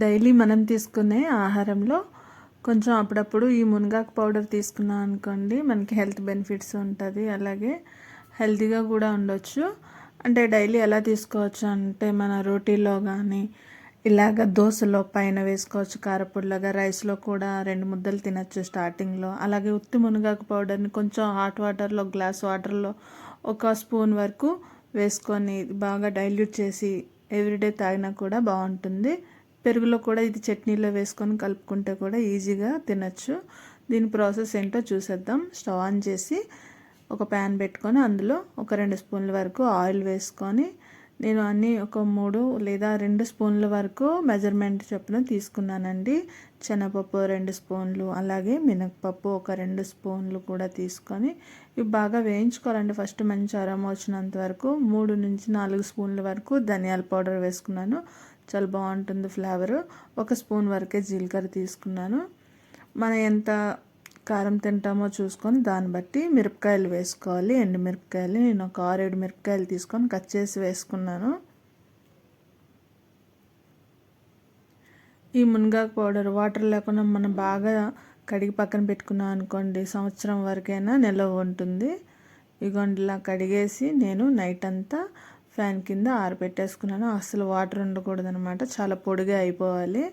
Daily మనం తీసుకునే ఆహారంలో కొంచెం అప్పుడప్పుడు ఈ మునగాకు పౌడర్ తీసుకున్నాం అనుకోండి, మనకి హెల్త్ బెనిఫిట్స్ ఉంటుంది. అలాగే హెల్తీగా కూడా ఉండొచ్చు. అంటే డైలీ ఎలా తీసుకోవచ్చు అంటే, మన రోటీలో కానీ ఇలాగ దోశలో పైన వేసుకోవచ్చు కారపొడిలాగా, రైస్లో కూడా 2 ముద్దలు తినచ్చు స్టార్టింగ్లో. అలాగే ఉత్తి మునగాకు పౌడర్ని కొంచెం హాట్ వాటర్లో, గ్లాస్ వాటర్లో 1 స్పూన్ వరకు వేసుకొని బాగా డైల్యూట్ చేసి ఎవ్రీడే తాగినా కూడా బాగుంటుంది. పెరుగులో కూడా ఇది చట్నీలో వేసుకొని కలుపుకుంటే కూడా ఈజీగా తినచ్చు. దీని ప్రాసెస్ ఏంటో చూసేద్దాం. స్టవ్ ఆన్ చేసి ఒక ప్యాన్ పెట్టుకొని అందులో ఒక 2 స్పూన్ల వరకు ఆయిల్ వేసుకొని, నేను అన్నీ ఒక 3 లేదా 2 స్పూన్ల వరకు మెజర్మెంట్ చొప్పున తీసుకున్నానండి. శనగపప్పు 2 స్పూన్లు, అలాగే మినపప్పు ఒక 2 స్పూన్లు కూడా తీసుకొని ఇవి బాగా వేయించుకోవాలండి. ఫస్ట్ మంచి అరోమా వచ్చినంత వరకు 3 నుంచి 4 స్పూన్ల వరకు ధనియాల పౌడర్ వేసుకున్నాను. చాలా బాగుంటుంది ఫ్లేవరు. 1 స్పూన్ వరకే జీలకర్ర తీసుకున్నాను. మనం ఎంత కారం తింటామో చూసుకొని దాన్ని బట్టి మిరపకాయలు వేసుకోవాలి. ఎండు మిరపకాయలు నేను ఒక 6-7 మిరపకాయలు తీసుకొని కట్ చేసి వేసుకున్నాను. ఈ మునగాకు పౌడర్ వాటర్ లేకుండా మనం బాగా కడిగి పక్కన పెట్టుకున్నాం అనుకోండి, సంవత్సరం వరకైనా నిల్వ ఉంటుంది. ఇగోండి ఇలా కడిగేసి నేను నైట్ అంతా ఫ్యాన్ కింద ఆరబెట్టేసుకున్నాను. అసలు వాటర్ ఉండకూడదు అనమాట, చాలా పొడిగా అయిపోవాలి.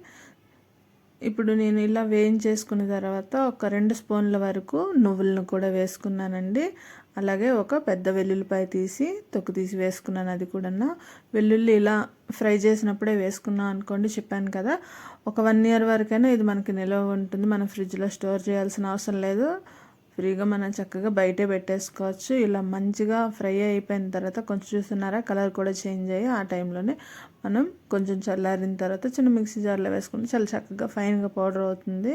ఇప్పుడు నేను ఇలా వేయించేసుకున్న తర్వాత ఒక 2 స్పూన్ల వరకు నువ్వులను కూడా వేసుకున్నానండి. అలాగే ఒక పెద్ద వెల్లుల్లిపాయ తొక్కు తీసి వేసుకున్నాను. అది కూడా వెల్లుల్లి ఇలా ఫ్రై చేసినప్పుడే వేసుకున్నాం అనుకోండి, చెప్పాను కదా, ఒక 1 ఇయర్ వరకైనా ఇది మనకి నిల్వ ఉంటుంది. మనం ఫ్రిడ్జ్లో స్టోర్ చేయాల్సిన అవసరం లేదు. ఫ్రీగా మనం చక్కగా బయటే పెట్టేసుకోవచ్చు. ఇలా మంచిగా ఫ్రై అయిపోయిన తర్వాత కొంచెం చూస్తున్నారా, కలర్ కూడా చేంజ్ అయ్యి ఆ టైంలోనే మనం కొంచెం చల్లారిన తర్వాత చిన్న మిక్సీ జార్లో వేసుకుంటే చాలా చక్కగా ఫైన్గా పౌడర్ అవుతుంది.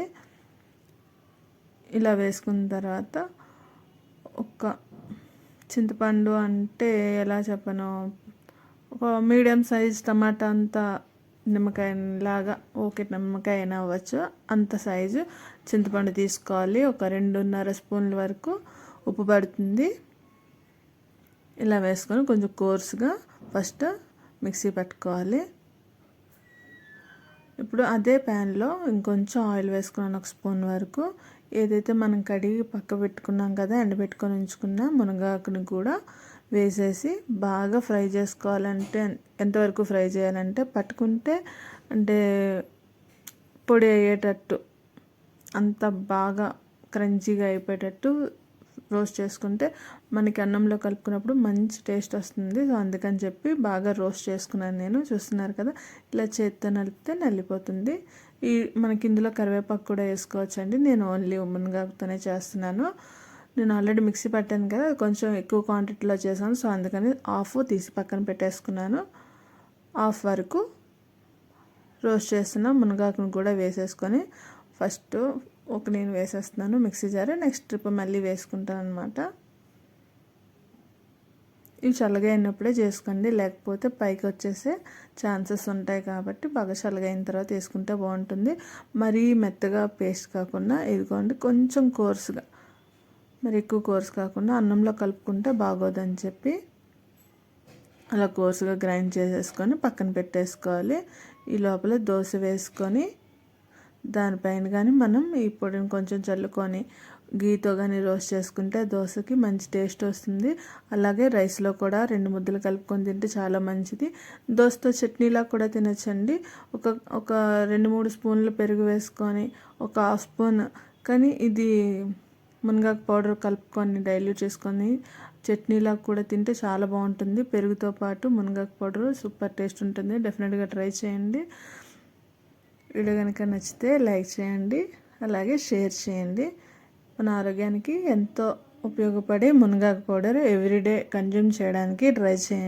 ఇలా వేసుకున్న తర్వాత ఒక చింతపండు అంటే ఎలా చెప్పను, ఒక మీడియం సైజ్ టమాటా అంతా, నిమ్మకాయ లాగా, ఓకే నిమ్మకాయ అయినా అవ్వచ్చు, అంత సైజు చింతపండు తీసుకోవాలి. ఒక 2.5 స్పూన్ల వరకు ఉప్పు పడుతుంది. ఇలా వేసుకొని కొంచెం కోర్సుగా ఫస్ట్ మిక్సీ పట్టుకోవాలి. ఇప్పుడు అదే ప్యాన్లో ఇంకొంచెం ఆయిల్ వేసుకున్నాను, 1 స్పూన్ వరకు. ఏదైతే మనం కడిగి పక్క పెట్టుకున్నాం కదా, ఎండబెట్టుకొని ఉంచుకున్న మునగాకుని కూడా వేసేసి బాగా ఫ్రై చేసుకోవాలంటే, ఎంతవరకు ఫ్రై చేయాలంటే పట్టుకుంటే అంటే పొడి అయ్యేటట్టు, అంత బాగా క్రంచీగా అయిపోయేటట్టు రోస్ట్ చేసుకుంటే మనకి అన్నంలో కలుపుకున్నప్పుడు మంచి టేస్ట్ వస్తుంది. సో అందుకని చెప్పి బాగా రోస్ట్ చేసుకున్నాను నేను. చూస్తున్నారు కదా, ఇలా చేత్తో నలిపితే నలిపోతుంది. మనకి ఇందులో కరివేపాకు కూడా వేసుకోవచ్చండి. నేను ఓన్లీ మునగాకుతోనే చేస్తున్నాను. నేను ఆల్రెడీ మిక్సీ పట్టాను కదా, కొంచెం ఎక్కువ క్వాంటిటీలో చేశాను. సో అందుకని హాఫ్ తీసి పక్కన పెట్టేసుకున్నాను. హాఫ్ వరకు రోస్ట్ చేస్తున్న మునగాకును కూడా వేసేసుకొని ఫస్ట్ నేను వేసేస్తున్నాను మిక్సీ జార్. నెక్స్ట్ ట్రిప్ మళ్ళీ వేసుకుంటాను అనమాట. ఇవి చల్లగా అయినప్పుడే చేసుకోండి, లేకపోతే పైకి వచ్చేసే ఛాన్సెస్ ఉంటాయి. కాబట్టి బాగా చల్లగా అయిన తర్వాత వేసుకుంటే బాగుంటుంది. మరీ మెత్తగా పేస్ట్ కాకుండా ఇదిగోండి కొంచెం కోర్సుగా, మరి ఎక్కువ కోర్సు కాకుండా అన్నంలో కలుపుకుంటే బాగోదని చెప్పి అలా కోర్సుగా గ్రైండ్ చేసేసుకొని పక్కన పెట్టేసుకోవాలి. ఈ లోపల దోశ వేసుకొని దానిపైన కానీ మనం ఈ పొడిని కొంచెం చల్లుకొని గీతో కానీ రోస్ట్ చేసుకుంటే దోశకి మంచి టేస్ట్ వస్తుంది. అలాగే రైస్లో కూడా 2 ముద్దలు కలుపుకొని తింటే చాలా మంచిది. దోశతో చట్నీలా కూడా తినచ్చండి. ఒక 2-3 స్పూన్లు పెరుగు వేసుకొని ఒక హాఫ్ స్పూన్, కానీ ఇది మునగాకు పౌడర్ కలుపుకొని డైల్యూట్ చేసుకొని చట్నీలా కూడా తింటే చాలా బాగుంటుంది. పెరుగుతో పాటు మునగాకు పౌడర్ సూపర్ టేస్ట్ ఉంటుంది. డెఫినెట్గా ట్రై చేయండి. వీడియో కనుక నచ్చితే లైక్ చేయండి, అలాగే షేర్ చేయండి. మన ఆరోగ్యానికి ఎంతో ఉపయోగపడే మునగాకు పౌడర్ ఎవ్రీడే కన్జ్యూమ్ చేయడానికి ట్రై చేయండి.